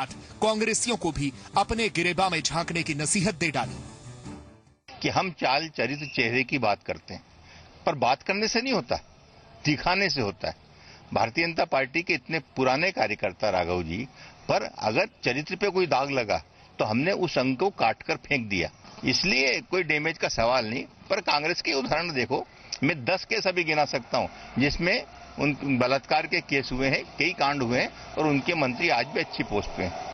साथ कांग्रेसियों को भी अपने गिरेबा में झांकने की नसीहत दे डाली कि हम चाल चरित्र चेहरे की बात करते हैं, पर बात करने से नहीं होता, दिखाने से होता है। भारतीय जनता पार्टी के इतने पुराने कार्यकर्ता राघव जी पर अगर चरित्र पे कोई दाग लगा तो हमने उस अंग को काटकर फेंक दिया, इसलिए कोई डैमेज का सवाल नहीं। पर कांग्रेस के उदाहरण देखो, मैं 10 केस अभी गिना सकता हूं जिसमें उन बलात्कार के केस हुए हैं, कई कांड हुए हैं और उनके मंत्री आज भी अच्छी पोस्ट पे हैं।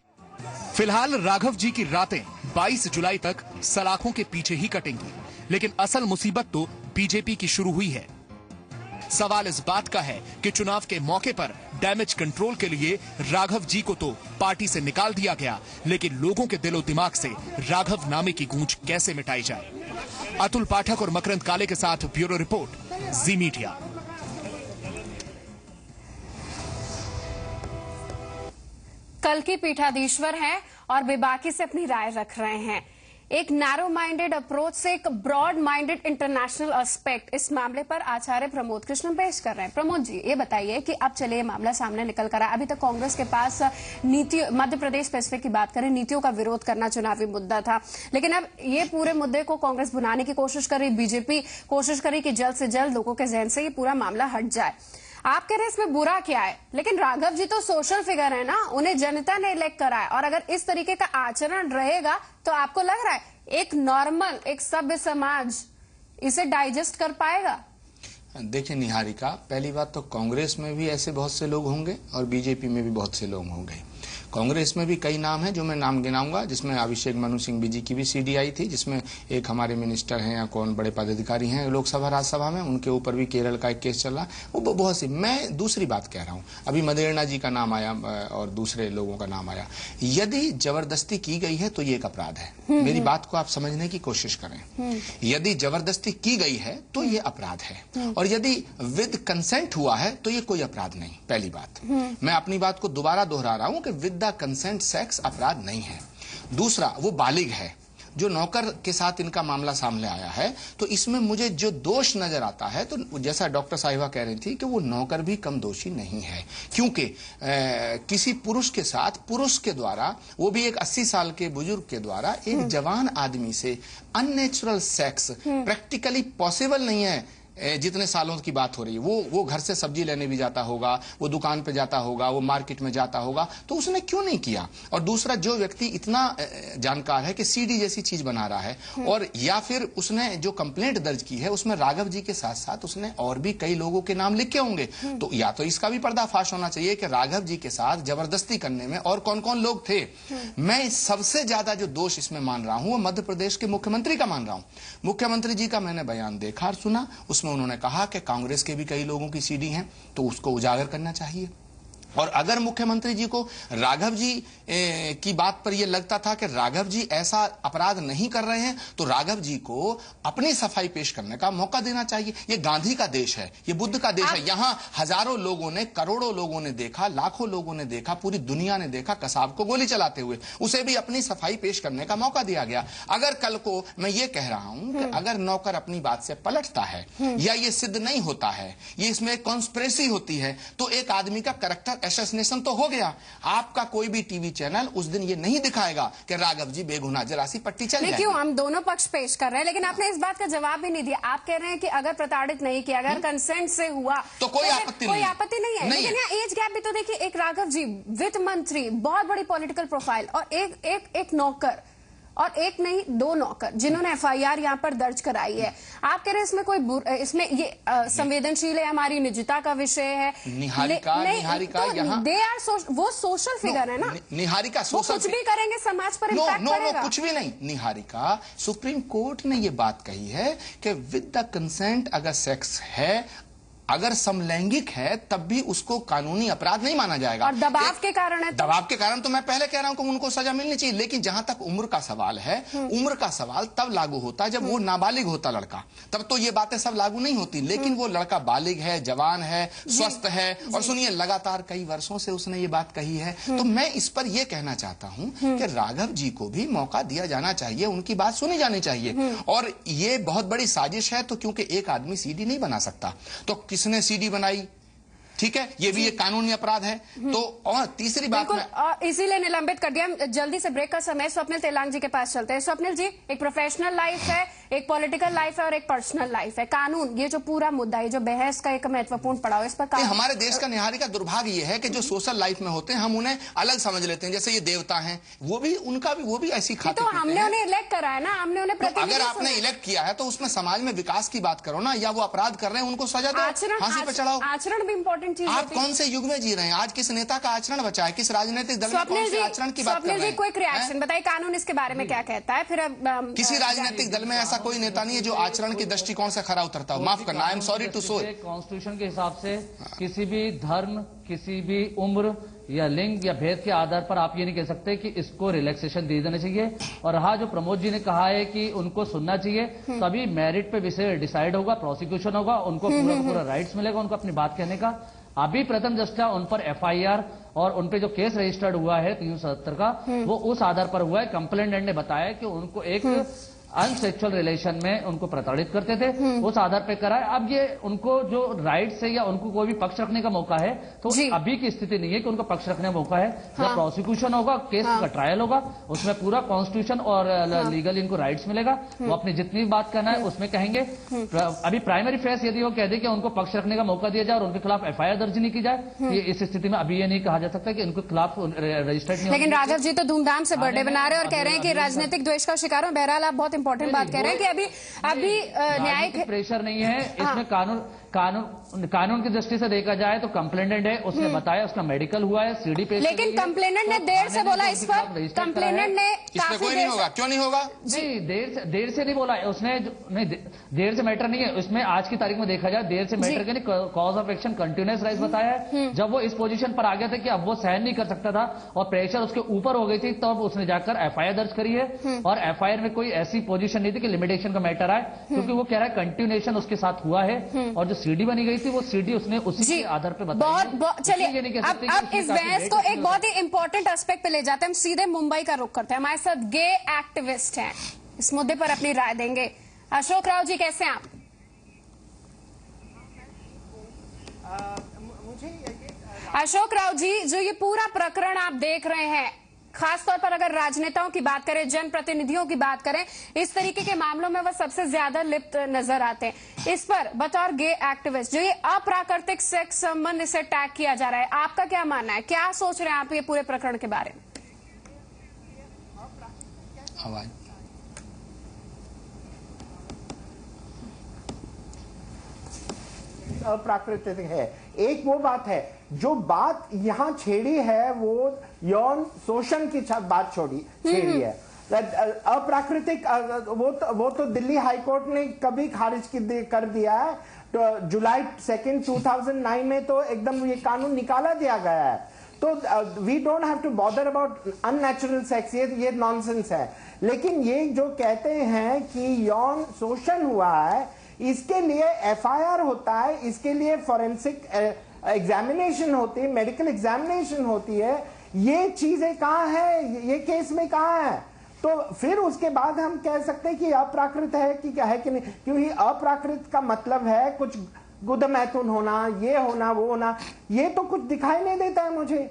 फिलहाल राघव जी की रातें 22 जुलाई तक सलाखों के पीछे ही कटेंगी, लेकिन असल मुसीबत तो बीजेपी की शुरू हुई है। सवाल इस बात का है कि चुनाव के मौके पर डैमेज कंट्रोल के लिए राघव जी को तो पार्टी से निकाल दिया गया, लेकिन लोगों के दिलो दिमाग से राघव नामे की गूंज कैसे मिटाई जाए। अतुल पाठक और मकरंद काले के साथ ब्यूरो रिपोर्ट, जी मीडिया। कल के पीठाधीश्वर हैं और बेबाकी से अपनी राय रख रहे हैं। एक नैरो माइंडेड अप्रोच से एक ब्रॉड माइंडेड इंटरनेशनल एस्पेक्ट इस मामले पर आचार्य प्रमोद कृष्ण पेश कर रहे हैं। प्रमोद जी, ये बताइए कि अब चलिए मामला सामने निकल कर आया। अभी तक कांग्रेस के पास नीति, मध्य प्रदेश स्पेसिफिक की बात करें, नीतियों का विरोध करना चुनावी मुद्दा था, लेकिन अब ये पूरे मुद्दे को कांग्रेस भुनाने की कोशिश कर रही, बीजेपी कोशिश कर रही कि जल्द से जल्द लोगों के जहन से ये पूरा मामला हट जाए। आप कह रहे हैं इसमें बुरा क्या है, लेकिन राघव जी तो सोशल फिगर है ना, उन्हें जनता ने इलेक्ट करा है, और अगर इस तरीके का आचरण रहेगा तो आपको लग रहा है एक नॉर्मल, एक सभ्य समाज इसे डाइजेस्ट कर पाएगा? देखिए निहारिका, पहली बात तो कांग्रेस में भी ऐसे बहुत से लोग होंगे और बीजेपी में भी बहुत से लोग होंगे। कांग्रेस में भी कई नाम हैं जो मैं नाम गिनाऊंगा, जिसमें अभिषेक मनु सिंह बीजी की भी सीडी आई थी, जिसमें एक हमारे मिनिस्टर हैं या कौन बड़े पदाधिकारी हैं लोकसभा राज्यसभा में, उनके ऊपर भी केरल का एक केस चला। वो बहुत सी, मैं दूसरी बात कह रहा हूं, अभी मदेरणा जी का नाम आया और दूसरे लोगों का नाम आया। यदि जबरदस्ती की गई है तो ये एक अपराध है। मेरी बात को आप समझने की कोशिश करें। यदि जबरदस्ती की गई है तो ये अपराध है, और यदि विद कंसेंट हुआ है तो ये कोई अपराध नहीं। पहली बात, मैं अपनी बात को दोबारा दोहरा रहा हूं कि विद द कंसेंट सेक्स अपराध नहीं है। दूसरा, वो बालिग है। जो नौकर के साथ इनका मामला सामने आया है, तो इसमें मुझे जो दोष नजर आता है, तो जैसा डॉक्टर साहिबा कह रही थी कि वो नौकर भी कम दोषी नहीं है, क्योंकि किसी पुरुष के साथ, पुरुष के द्वारा, वो भी एक 80 साल के बुजुर्ग के द्वारा एक जवान आदमी से अननेचुरल सेक्स प्रैक्टिकली पॉसिबल नहीं है। जितने सालों की बात हो रही है, वो घर से सब्जी लेने भी जाता होगा, वो दुकान पे जाता होगा, वो मार्केट में जाता होगा, तो उसने क्यों नहीं किया? और दूसरा, जो व्यक्ति इतना जानकार है कि सीडी जैसी चीज बना रहा है, और या फिर उसने जो कंप्लेंट दर्ज की है उसमें राघव जी के साथ साथ उसने और भी कई लोगों के नाम लिखे होंगे, तो या तो इसका भी पर्दाफाश होना चाहिए कि राघव जी के साथ जबरदस्ती करने में और कौन कौन लोग थे। मैं सबसे ज्यादा जो दोष इसमें मान रहा हूं वो मध्य प्रदेश के मुख्यमंत्री का मान रहा हूं। मुख्यमंत्री जी का मैंने बयान देखा और सुना, उसमें उन्होंने कहा कि कांग्रेस के भी कई लोगों की सीडी हैं, तो उसको उजागर करना चाहिए। और अगर मुख्यमंत्री जी को राघव जी की बात पर यह लगता था कि राघव जी ऐसा अपराध नहीं कर रहे हैं, तो राघव जी को अपनी सफाई पेश करने का मौका देना चाहिए। ये गांधी का देश है, ये बुद्ध का देश है। यहां हजारों लोगों ने, करोड़ों लोगों ने देखा, लाखों लोगों ने देखा, पूरी दुनिया ने देखा कसाब को गोली चलाते हुए, उसे भी अपनी सफाई पेश करने का मौका दिया गया। अगर कल को मैं ये कह रहा हूं कि अगर नौकर अपनी बात से पलटता है या ये सिद्ध नहीं होता है, ये इसमें कॉन्स्पिरेसी होती है, तो एक आदमी का कैरेक्टर असैसिनेशन तो हो गया। आपका कोई भी टीवी चैनल उस दिन ये नहीं दिखाएगा कि राघव जी बेगुनाह, जरा सी पट्टी चल जाएगी। क्यों, हम दोनों पक्ष पेश कर रहे हैं, लेकिन आपने इस बात का जवाब भी नहीं दिया। आप कह रहे हैं कि अगर प्रताड़ित नहीं किया, अगर कंसेंट से हुआ तो कोई आपत्ति नहीं है, लेकिन यहाँ एज गैप भी तो देखिए, एक राघव जी वित्त मंत्री, बहुत बड़ी पॉलिटिकल प्रोफाइल, और एक नौकर, और एक नहीं 2 नौकर जिन्होंने एफआईआर यहाँ पर दर्ज कराई है। आप कह रहे हैं इसमें कोई, इसमें ये संवेदनशील है, हमारी निजता का विषय है। निहारिका तो यहाँ वो सोशल फिगर है ना। निहारिका वो कुछ भी करेंगे समाज पर इम्पैक्ट पड़ेगा। कुछ भी नहीं निहारिका, सुप्रीम कोर्ट ने ये बात कही है कि विद द कंसेंट अगर सेक्स है, अगर समलैंगिक है, तब भी उसको कानूनी अपराध नहीं माना जाएगा। और दबाव के कारण है, दबाव के कारण तो मैं पहले कह रहा हूं कि उनको सजा मिलनी चाहिए, लेकिन जहां तक उम्र का सवाल है, उम्र का सवाल तब लागू होता है जब वो नाबालिग होता लड़का, तब तो ये बातें सब लागू नहीं होती। लेकिन वो लड़का बालिग है, जवान है, स्वस्थ है, और सुनिए लगातार कई वर्षों से उसने ये बात कही है, तो मैं इस पर यह कहना चाहता हूं कि राघव जी को भी मौका दिया जाना चाहिए, उनकी बात सुनी जानी चाहिए। और ये बहुत बड़ी साजिश है, तो क्योंकि एक आदमी सीडी नहीं बना सकता, तो किसने सीडी बनाई? ठीक है, ये भी एक कानूनी अपराध है। तो और तीसरी बात इसीलिए निलंबित कर दिया। जल्दी से ब्रेक का समय, स्वप्निल तेलांग जी के पास चलते हैं। स्वप्निल जी, एक प्रोफेशनल लाइफ है, एक पॉलिटिकल लाइफ है और एक पर्सनल लाइफ है। कानून, ये जो पूरा मुद्दा है, जो बहस का एक महत्वपूर्ण पड़ाव, इस पर हमारे देश का निहारिका दुर्भाग्य ये है कि जो सोशल लाइफ में होते हैं हम उन्हें अलग समझ लेते हैं, जैसे ये देवता हैं, वो भी ऐसी खाते तो हमने उन्हें इलेक्ट करा है ना, हमने उन्हें प्रतिनिधि। अगर आपने इलेक्ट किया है तो उसमें समाज में विकास की बात करो ना, या वो अपराध कर रहे हैं उनको सजा दो, फांसी पे चढ़ाओ। आचरण भी इंपॉर्टेंट चीज है। आप कौन से युग में जी रहे हैं? आज किस नेता का आचरण बचा है? किस राजनीतिक दल में कौन से आचरण की बात कर रहे हैं? क्विक रिएक्शन बताइए, कानून इसके बारे में क्या कहता है? फिर किसी राजनीतिक दल में ऐसा कोई नेता नहीं है जो आचरण के दृष्टिकोण से खरा उतरता हो। माफ करना, I am sorry to so. Constitution के हिसाब से किसी भी धर्म, किसी भी उम्र या लिंग या भेद के आधार पर आप ये नहीं कह सकते कि इसको रिलैक्सेशन दे देना चाहिए। और हाँ, जो प्रमोद जी ने कहा है कि उनको सुनना चाहिए, तभी मेरिट पे विषय डिसाइड होगा, प्रोसिक्यूशन होगा, उनको पूरा राइट्स मिलेगा उनको अपनी बात कहने का। अभी प्रथम दृष्टया उन पर एफआईआर और उन पे जो केस रजिस्टर्ड हुआ है 377 का, वो उस आधार पर हुआ है। कंप्लेंटेंट ने बताया कि उनको एक अनसेक्सुअल रिलेशन में उनको प्रताड़ित करते थे, उस आधार पर करा है। अब ये उनको जो राइट है या उनको कोई भी पक्ष रखने का मौका है, तो अभी की स्थिति नहीं है कि उनको पक्ष रखने का मौका है। जब प्रोसिक्यूशन होगा, केस का ट्रायल होगा, उसमें पूरा कॉन्स्टिट्यूशन और लीगल इनको राइट्स मिलेगा, वो अपनी जितनी भी बात करना है उसमें कहेंगे। अभी प्राइमरी फेस यदि वो कह दे कि उनको पक्ष रखने का मौका दिया जाए और उनके खिलाफ एफआईआर दर्ज नहीं की जाए, इस स्थिति में अभी ये नहीं कहा जा सकता कि उनके खिलाफ रजिस्टर्ड नहीं। लेकिन राघव जी तो धूमधाम से बर्थडे बना रहे हैं और कह रहे हैं कि राजनीतिक द्वेष का शिकार हो। बहरहाल आप बहुत इंपॉर्टेंट बात कह रहे हैं कि अभी न्यायिक प्रेशर नहीं है इसमें। कानून की दृष्टि से देखा जाए तो कंप्लेनेंट है, उसने बताया उसका मेडिकल हुआ है, सीडी पेश, लेकिन कंप्लेनेंट ने देर से बोला इस पर। कंप्लेनेंट ने इसमें कोई नहीं होगा, क्यों नहीं होगा जी? देर से नहीं बोला उसने, नहीं देर से मैटर नहीं है उसमें। आज की तारीख में देखा जाए देर से मैटर के नहीं, cause of action continuous rise बताया है। जब वो इस पोजीशन पर आ गया था कि अब वो सहन नहीं कर सकता था और प्रेशर उसके ऊपर हो गई थी, तब उसने जाकर एफआईआर दर्ज करी है। और एफआईआर में कोई ऐसी पोजीशन नहीं थी कि लिमिटेशन का मैटर आए, क्योंकि वो कह रहा है कंटिन्यूएशन उसके साथ हुआ है। और जो सीडी बनी गई थी वो सीडी उसने उसी के आधार पर बताया। चलिए अब इस बहस को एक बहुत ही इंपॉर्टेंट एस्पेक्ट पे ले जाते हैं। हम सीधे मुंबई का रुख करते हैं। हमारे साथ गे एक्टिविस्ट हैं, इस मुद्दे पर अपनी राय देंगे। अशोक राव जी, कैसे हैं आप? अशोक राव जी, जो ये पूरा प्रकरण आप देख रहे हैं, खासतौर पर अगर राजनेताओं की बात करें, जनप्रतिनिधियों की बात करें, इस तरीके के मामलों में वह सबसे ज्यादा लिप्त नजर आते हैं। इस पर बतौर गे एक्टिविस्ट जो ये अप्राकृतिक सेक्स संबंध इसे टैग किया जा रहा है, आपका क्या मानना है? क्या सोच रहे हैं आप ये पूरे प्रकरण के बारे में? अप्राकृतिक है। एक वो बात है, जो बात यहाँ छेड़ी है वो यौन शोषण की बात छेड़ी है। अप्राकृतिक वो तो दिल्ली हाईकोर्ट ने कभी खारिज कर दिया है। तो जुलाई 2, 2009 में तो एकदम ये कानून निकाला दिया गया है। तो we don't have to bother about unnatural sex, ये नॉनसेंस है। लेकिन ये जो कहते हैं कि यौन शोषण हुआ है, इसके लिए एफआईआर होता है, इसके लिए फॉरेंसिक एग्जामिनेशन होती है, मेडिकल एग्जामिनेशन होती है। ये चीजें कहाँ है? ये केस में कहाँ है? तो फिर उसके बाद हम कह सकते हैं कि अप्राकृत है कि क्या है कि नहीं, क्योंकि अप्राकृत का मतलब है कुछ गुदमैथुन होना, ये होना, वो होना। ये तो कुछ दिखाई नहीं देता है मुझे।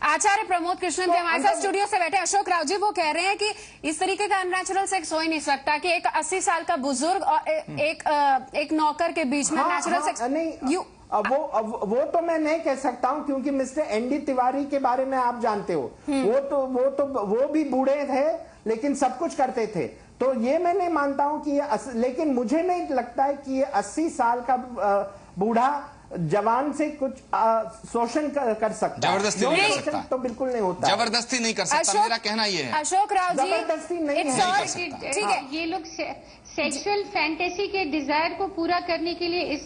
आचार्य प्रमोद कृष्णन जी हमारे साथ स्टूडियो से बैठे। अशोक राव जी वो कह रहे हैं कि इस तरीके का अननेचुरल सेक्स हो ही नहीं सकता कि एक 80 साल का बुजुर्ग और एक नौकर के बीच में नेचुरल सेक्स नहीं। वो तो मैं नहीं कह सकता हूं, क्योंकि मिस्टर एनडी तिवारी के बारे में आप जानते हो। वो भी बूढ़े थे लेकिन सब कुछ करते थे। तो ये मैं नहीं मानता हूं कि लेकिन मुझे नहीं लगता है कि ये 80 साल का बूढ़ा जवान से कुछ शोषण कर सकता। जबरदस्ती नहीं कर सकता, तो बिल्कुल नहीं होता। जबरदस्ती नहीं कर सकता, मेरा कहना ये है। अशोक राव जी, जबरदस्ती नहीं कर सकता। ठीक है, ये लोग सेक्सुअल फैंटेसी के डिजायर को पूरा करने के लिए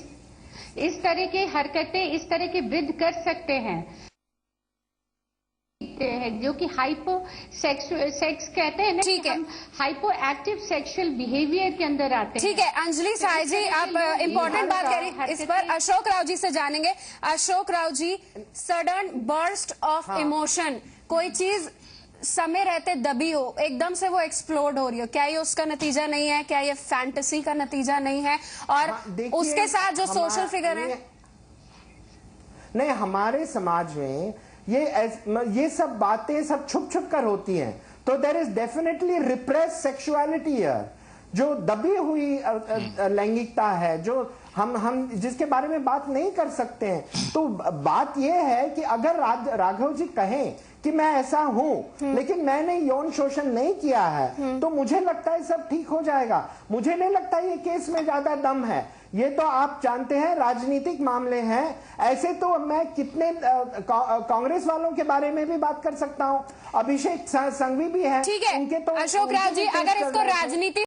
इस तरह की हरकतें, इस तरह के विध कर सकते हैं, जो कि हाइपो सेक्स कहते हैं ना। ठीक है, हाइपो एक्टिव सेक्सुअल बिहेवियर के अंदर आते हैं। ठीक है, अंजलि साय जी आप इंपॉर्टेंट बात कह रही हैं, इस पर अशोक राव जी से जानेंगे। Ashok Rao ji, sudden burst of emotion, कोई चीज समय रहते दबी हो, एकदम से वो एक्सप्लोड हो रही हो, क्या ये उसका नतीजा नहीं है? क्या ये फैंटेसी का नतीजा नहीं है? और उसके साथ जो सोशल फिगर है, नहीं, हमारे समाज में ये सब बातें सब छुप छुप कर होती हैं, तो there is definitely repress sexuality here, जो दबी हुई लैंगिकता है, जो हम जिसके बारे में बात नहीं कर सकते हैं। तो बात यह है कि अगर राघव जी कहें कि मैं ऐसा हूं लेकिन मैंने यौन शोषण नहीं किया है, तो मुझे लगता है सब ठीक हो जाएगा। मुझे नहीं लगता ये केस में ज्यादा दम है। ये तो आप जानते हैं राजनीतिक मामले हैं। ऐसे तो मैं कितने कांग्रेस वालों के बारे में भी बात कर सकता हूं। अभिषेक संघवी भी है, ठीक है उनके तो अशोक राज जी, अगर इसको राजनीति